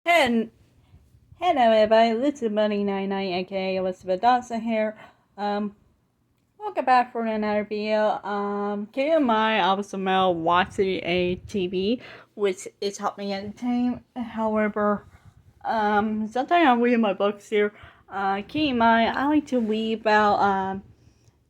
And hello everybody, this is Bunny 99 aka Elizabeth Dawson here. Um Welcome back for another video. Keep in mind I was watching a TV which is helping me entertain. However, sometimes I'm reading my books here. Keep in mind I like to read about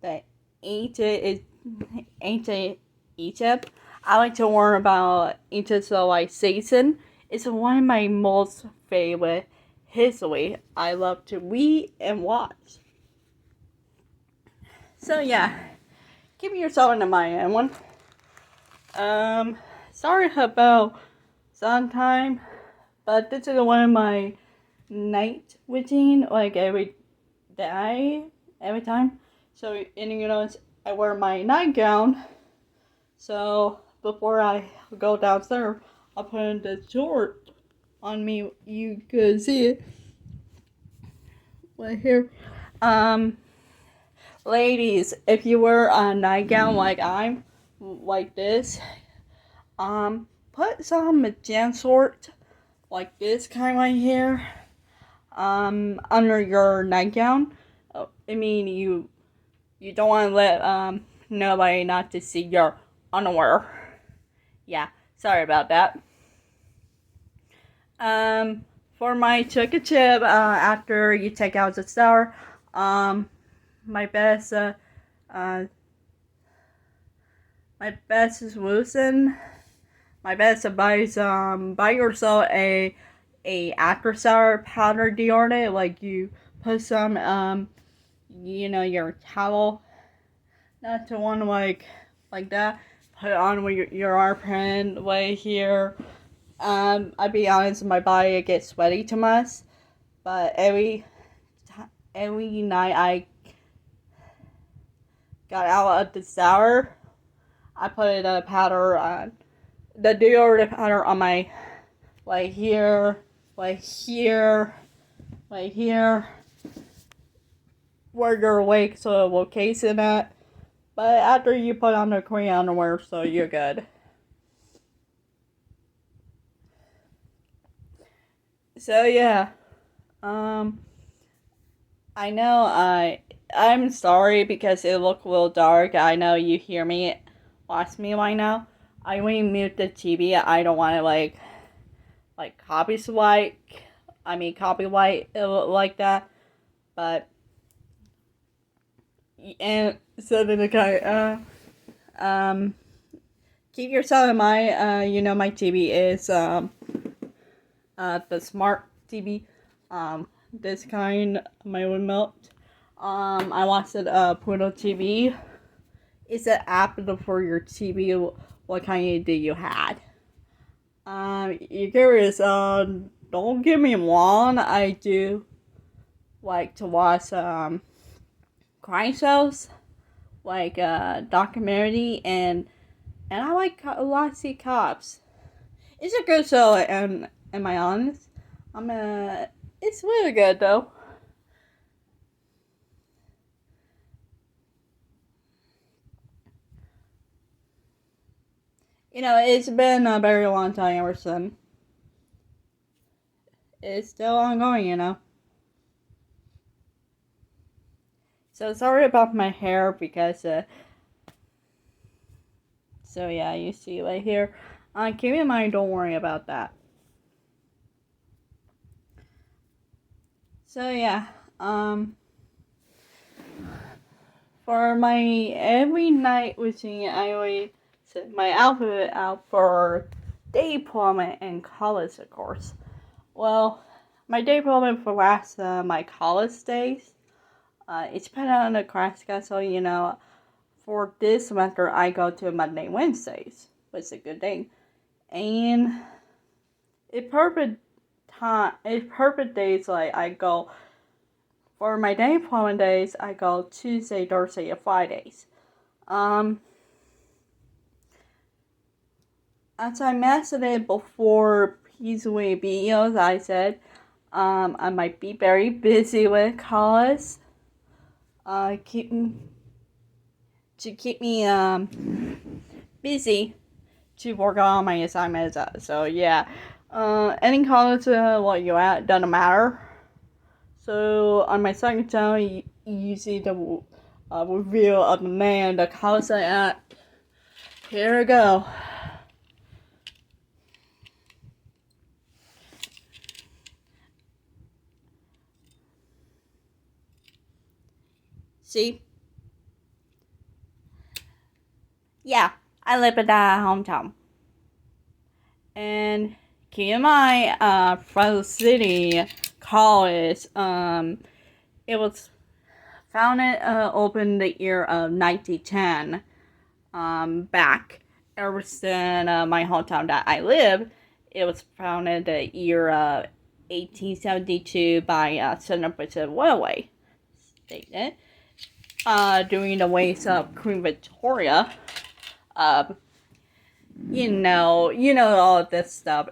the ancient ancient Egypt. I like to learn about ancient civilization. It's one of my most favorite history. I love to read and watch. So yeah, keep yourself in mind, everyone. Sorry about sometime, but this is one of my night routine, like every day, every time. So, and you know, I wear my nightgown. So before I go downstairs, I'll put the short on me. You could see it right here. Um, Ladies, if you wear a nightgown like this, put some magenta short like this kind right here, under your nightgown. I mean, you don't want to let nobody not to see your underwear. Yeah, sorry about that. Um, for my chicken chip, after you take out the shower, my best, uh, my best is loosen. My best advice, buy yourself a after shower powder deodorant. Like you put some, your towel, not to one like that. Put it on with your armpit right here. I'll be honest, my body gets sweaty too much, but every night I got out of the shower, I put a powder on the deodorant powder on my right here, right here, right here, where you're awake, so it will case in it. But after you put on the clean underwear, so you're good. So yeah, um, I know I'm sorry because it looked a little dark. I know you hear me, watch me right now. I really mute the TV. I don't want to copyright. Copyright like that. But and so then the guy keep yourself in mind. My TV is the smart TV. This kind, my remote. I watched it, Pluto TV. It's an app for your TV. What kind do you had? You curious? Don't get me wrong. I do like to watch crime shows, like documentary, and I like a lot to see cops. It's a good show, and am I honest? It's really good though. It's been a very long time ever since. It's still ongoing. So sorry about my hair because, so yeah, you see right here. Keep in mind, don't worry about that. So yeah, for my every night routine, I always set my outfit out for day deployment and college, of course. Well, my day deployment for last my college days. It's depending on the class schedule. For this semester, I go to Monday, Wednesdays, which is a good thing, and it perfect it's perfect days. Like I go for my day deployment days, I go Tuesday, Thursday, and Fridays. Um, as I mentioned before, Peaceway videos, I said, I might be very busy with college. Keep to keep me busy to work on my assignments. So yeah, Any college what you at doesn't matter. So on my second channel, you see the reveal of the man, the college I at. Here we go. See? Yeah, I live in that hometown. And keep in mind, Fresno City College, it was founded, opened the year of 1910, back. Ever since my hometown that I live, it was founded the year of 1872 by Southern Pacific Railway. Stated. During the ways of Queen Victoria. You know all of this stuff.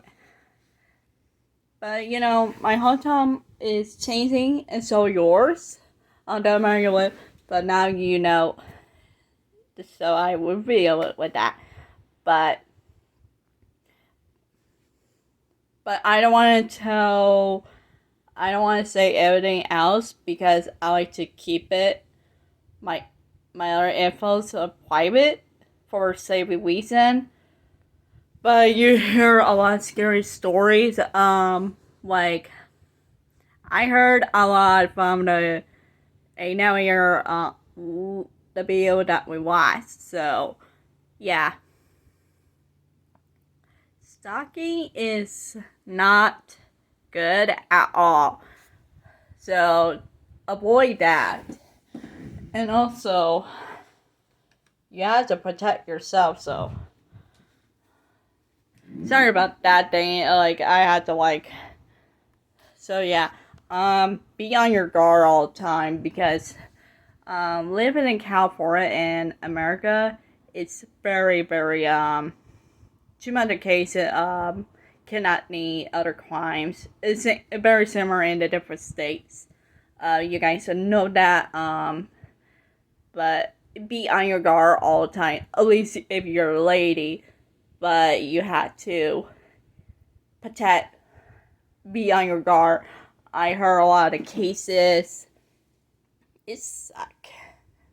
But my hometown is changing, and so yours. Don't matter you live, but now you know. So I will reveal it with that. But I don't want to tell. I don't want to say everything else because I like to keep it. My other infos are private for safety reason. But you hear a lot of scary stories. Like I heard a lot from the now year the video that we watched. So yeah, stalking is not good at all. So avoid that. And also, you have to protect yourself. So sorry about that thing. Like I had to So yeah, be on your guard all the time because living in California and America, it's very too much of cases kidnapping, other crimes. It's very similar in the different states. You guys know that. But be on your guard all the time. At least if you're a lady, but you have to protect. Be on your guard. I heard a lot of cases. It sucks.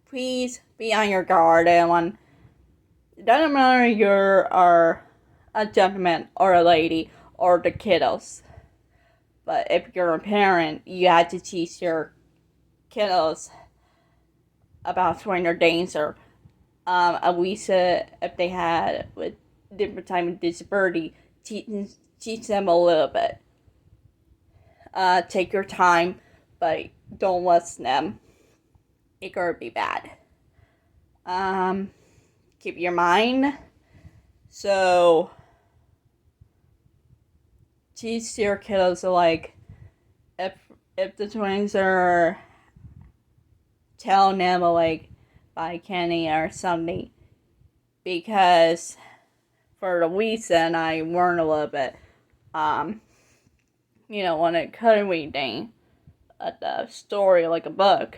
Please be on your guard, everyone. It doesn't matter if you're a gentleman or a lady or the kiddos. But if you're a parent, you have to teach your kiddos about stranger danger. At least if they had with different type of disability, teach them a little bit. Take your time, but don't listen them. It could be bad. Keep your mind. So teach your kiddos if the twins are telling them by Kenny or something, because for the reason I learned a little bit, when it couldn't reading the story like a book,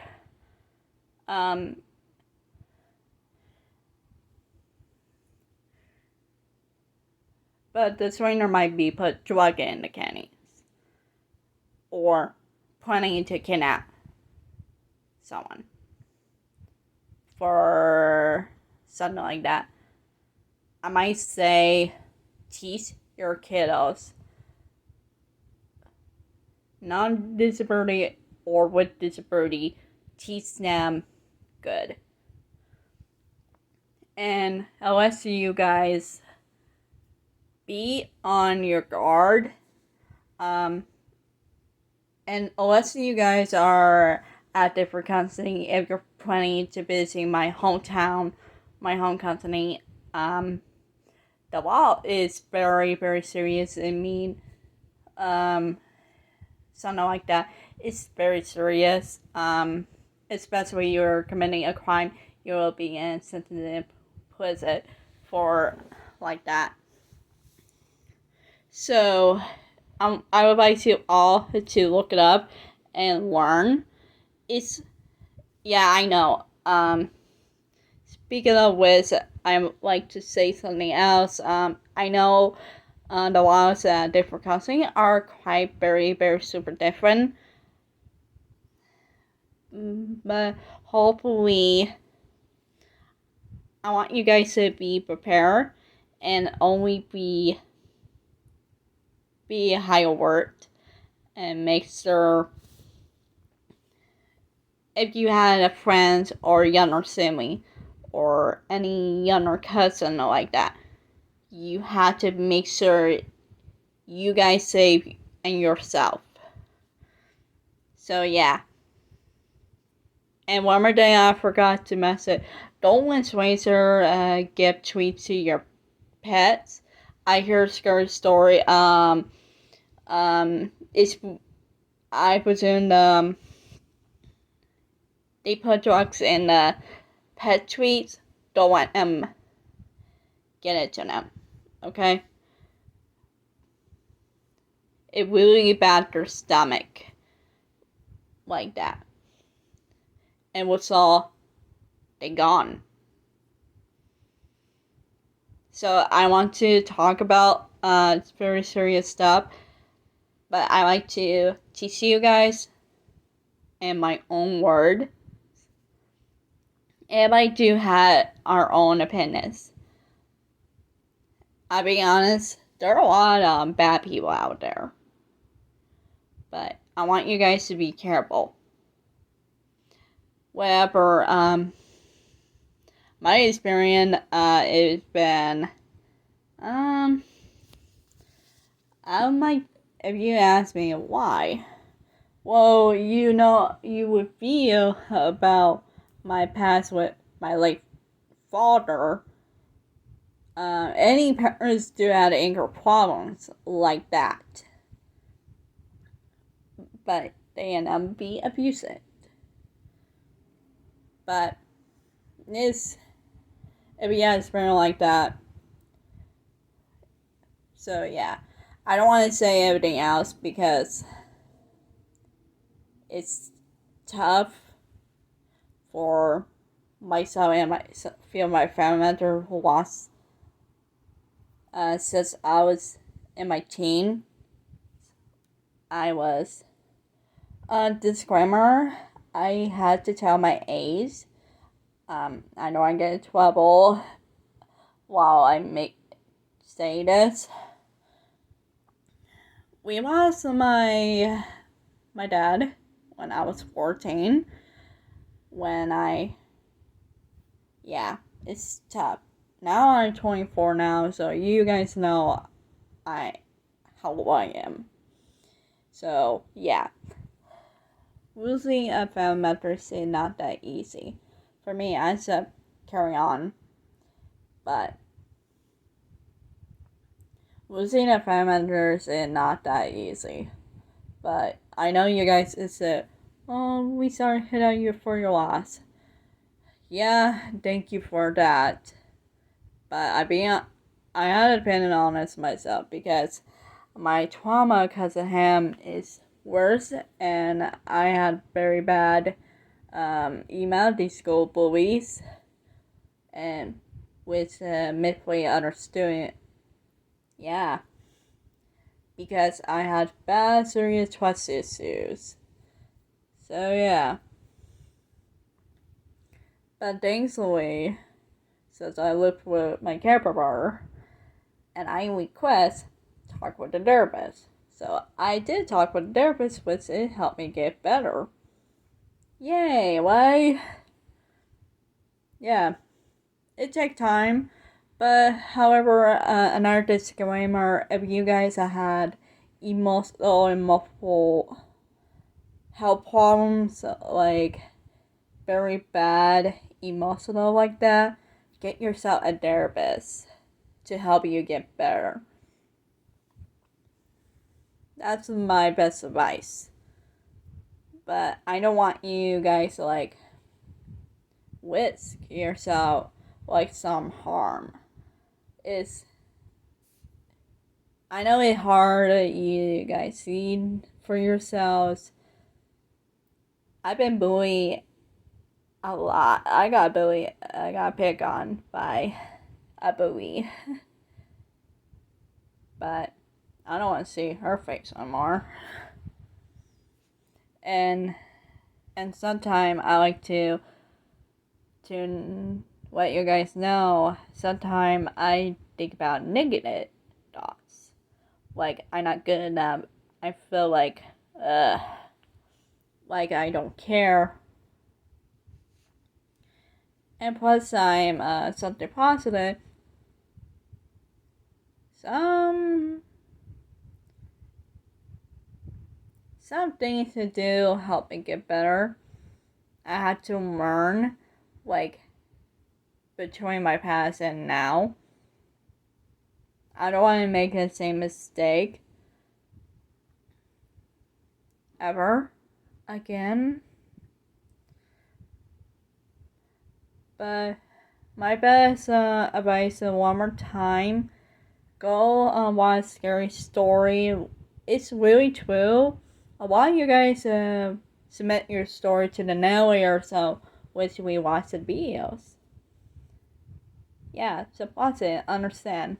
but the trainer might be put drug in the Kenny or planning to kidnap someone for something like that. I might say teach your kiddos, non-disability or with disability, teach them good. And I'll ask you guys, be on your guard. And unless you guys are at different country, if you're planning to visit my hometown, my home country, the law is very serious. I mean, something like that. It's very serious. Especially you're committing a crime, you will be in sentenced prison for like that. So, I would like you all to look it up and learn. I know. Speaking of which, I would like to say something else. I know, the laws that differ constantly are quite very super different. But hopefully, I want you guys to be prepared and only be high alert and make sure if you had a friend or younger sibling or any younger cousin like that, you have to make sure you guys save and yourself. So yeah. And one more thing I forgot to mention, don't let Razor give treats to your pets. I heard a scary story. It's I presume they put drugs in the pet treats. Don't let them get it to them. Okay? It really bad their stomach. Like that. And what's all? They gone. So I want to talk about very serious stuff. But I like to teach you guys in my own word. And I do have our own opinions. I'll be honest, there are a lot of bad people out there. But I want you guys to be careful. Whatever, my experience, has been, if you ask me why, well, you would feel about my past with my late father. Any parents do have anger problems like that. But they end up being abusive. But if you have experience like that, so yeah. I don't want to say everything else because it's tough for myself and my family member who lost since I was in my teen. I was disclaimer, I had to tell my age. I know I get in trouble while I say this. We lost my dad when I was 14. It's tough. Now I'm 24 now, so you guys know how old I am. So yeah, losing a family member is not that easy. For me, I just carry on, but losing a family member is not that easy. But I know you guys we sorry to hit on you for your loss. Yeah, thank you for that. But I had an opinion on this myself because my trauma because of him is worse, and I had very bad email these school bullies, and with midway other student. Yeah, because I had bad serious trust issues. So yeah. But thankfully, since I lived with my caregiver, and I request talk with the therapist. So I did talk with the therapist, which it helped me get better. Yay, why? Yeah, it takes time. But however, another disclaimer, if you guys had emotional and multiple health problems, like very bad emotional like that, get yourself a therapist to help you get better. That's my best advice. But I don't want you guys to risk yourself some harm. I know it's hard you guys see for yourselves. I've been bullied a lot. I got picked on by a bully. but I don't want to see her face anymore. And sometimes I like to let you guys know, sometimes I think about negative thoughts. Like, I'm not good enough. I feel like I don't care. And plus, I'm something positive. Some things to do help me get better. I had to learn, like, between my past and now. I don't want to make the same mistake ever again. But my best advice one more time, go watch Scary Story. It's really true. A lot of you guys submit your story to the Nelly or so, which we watch the videos. Yeah, so watch it, understand.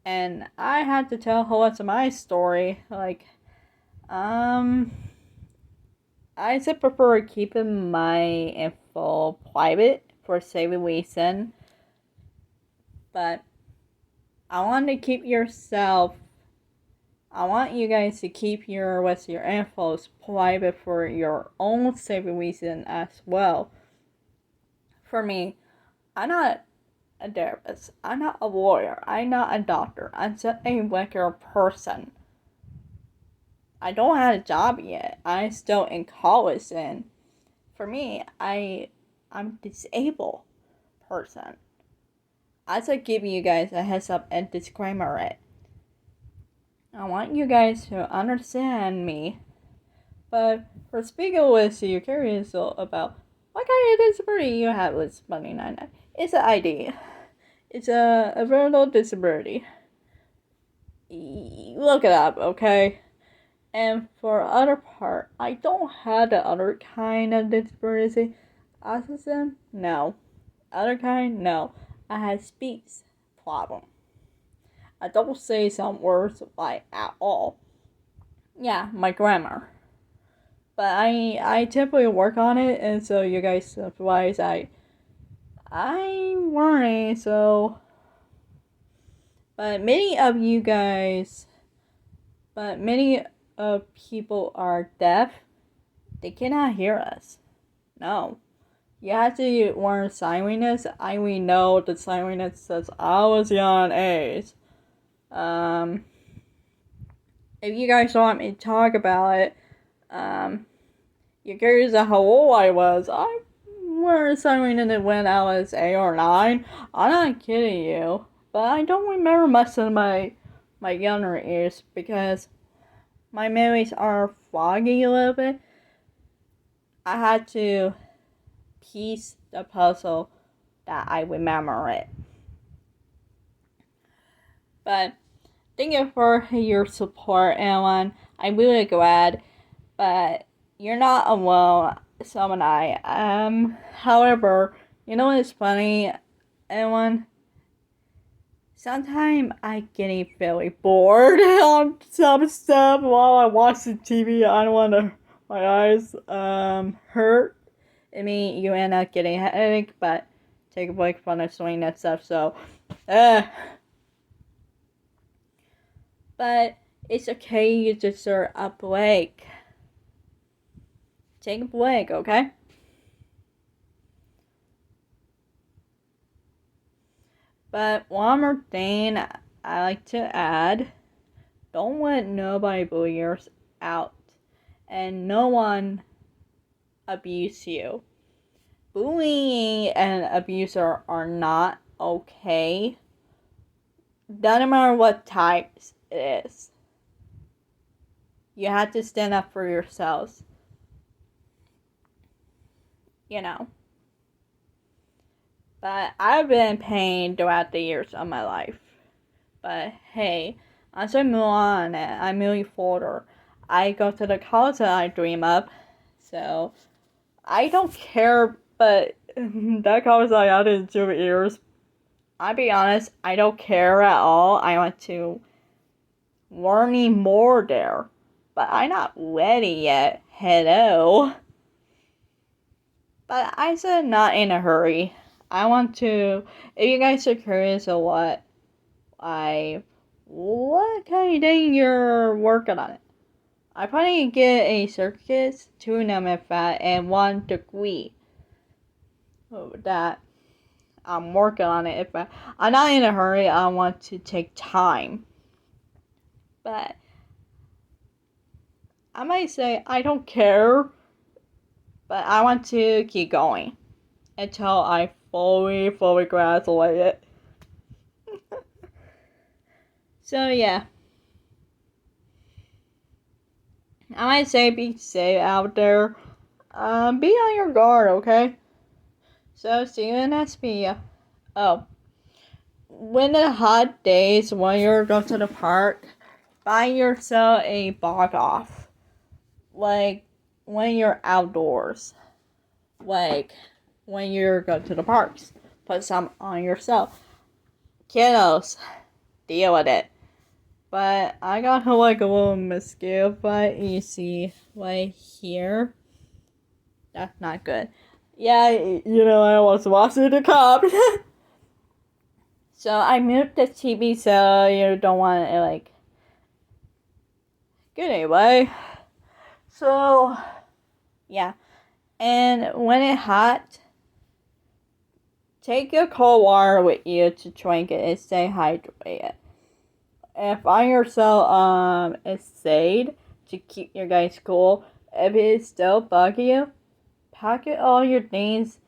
And I had to tell her what's my story. Like, I just prefer keeping my info private for saving reason. But I want to keep yourself. I want you guys to keep your info private for your own saving reason as well. For me, I'm not a therapist. I'm not a lawyer. I'm not a doctor. I'm just a regular person. I don't have a job yet. I'm still in college, and for me, I'm disabled person. I just give you guys a heads up and disclaimer it. I want you guys to understand me. But for speaking with you, curious about what kind of disability you have with Bunny 99. It's an ID. It's a verbal disability. Look it up, okay? And for other part, I don't have the other kind of disability. Autism? No. Other kind? No. I have speech problem. I don't say some words like at all. Yeah, my grammar. But I typically work on it, and so you guys realize I'm learning, so. But many of people are deaf. They cannot hear us. No. You have to learn sign language. I we know the sign language since I was young age. If you guys want me to talk about it, you're curious about how old I was. I learned sign language when I was 8 or 9. I'm not kidding you. But I don't remember much of my younger years because my memories are foggy a little bit. I had to piece the puzzle that I remember it. But thank you for your support, everyone. I'm really glad. But you're not alone, so am I. However, you know what's funny, everyone? Sometimes I get very bored on some stuff while I watch the TV. I don't want my eyes hurt. I mean, you end up getting a headache, but take a break from the swing and stuff. So, but it's okay. You deserve a break. Take a break, okay? But one more thing I like to add. Don't let nobody bully you out. And no one abuse you. Bullying and abuse are not okay. Doesn't matter what type it is. You have to stand up for yourselves. You know. But I've been in pain throughout the years of my life. But hey, as I move on and I move forward, I go to the college that I dream of. So I don't care, but that college I had in 2 years, I'll be honest, I don't care at all. I want to learning more there. But I'm not ready yet. Hello. But I said not in a hurry. I want to, if you guys are curious of what kind of thing you're working on it. I probably get a circus, 2 MFAT, and 1 degree. That I'm working on it. I'm not in a hurry, I want to take time. But I might say I don't care, but I want to keep going until I fully graduate it. So yeah. I might say be safe out there. Be on your guard, okay? So see you in SB. Oh, when the hot days when you're going to the park, buy yourself a bog off. Like when you're outdoors. Like when you're going to the parks. Put some on yourself. Kiddos, deal with it. But I got like a little mosquito bite. You see right here. That's not good. Yeah, I almost lost the cop. So I moved the TV so you don't want it like. Good anyway. So yeah, and when it's hot, take your cold water with you to drink it and stay hydrated. And find yourself a shade to keep your guys cool. If it's still bugging you, pack it all your things.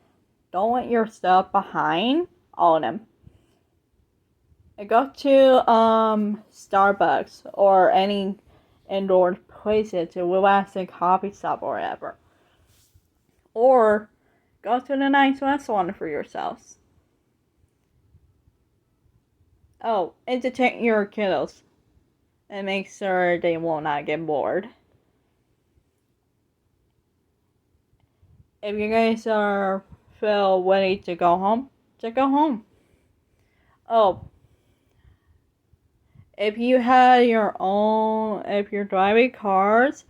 Don't let your stuff behind all of them. And go to Starbucks or any indoor places to relax and coffee shop or whatever. Or go to the nice restaurant for yourselves. Oh, entertain your kiddos and make sure they will not get bored. If you guys feel ready to go home, just go home. Oh, if you're driving cars,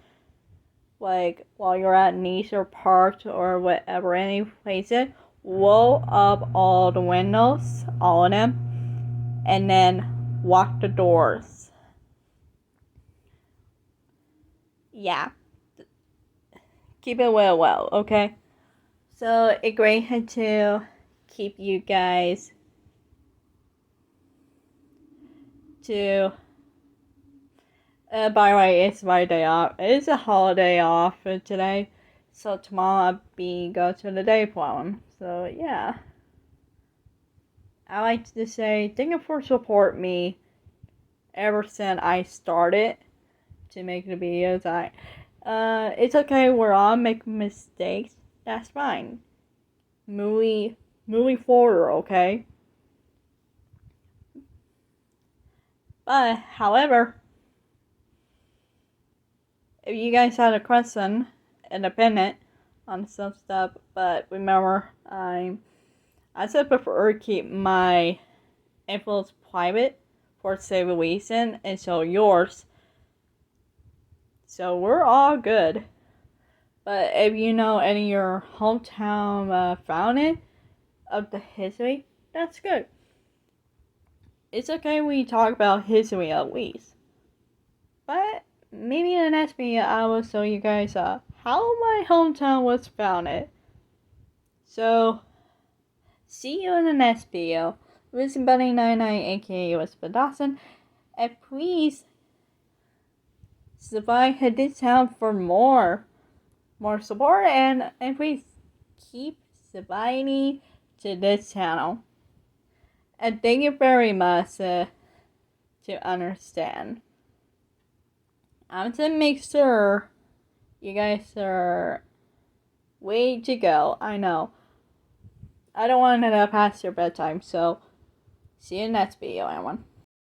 like while you're at Nice or parked or whatever, any places, roll up all the windows, all of them, and then lock the doors. Yeah. Keep it well, okay? So it's great to keep you guys to by the way, it's my day off. It's a holiday off today. So tomorrow I'll go to the day problem. So yeah. I like to say thank you for support me ever since I started to make the videos. It's okay, we're all making mistakes. That's fine. Moving forward, okay? But however, if you guys had a question, independent on some stuff, but remember, I said prefer to keep my influence private for safe reason, and so yours. So we're all good. But if you know any of your hometown founding of the history, that's good. It's okay we talk about history at least. But maybe in the next video I will show you guys how my hometown was founded. So, see you in the next video. This is Bunny99 aka Elizabeth Dawson. And please subscribe to this channel for more support, and please keep subscribing to this channel. And thank you very much to understand. I'm to make sure you guys are way to go. I know. I don't want to pass your bedtime, so see you in the next video, everyone.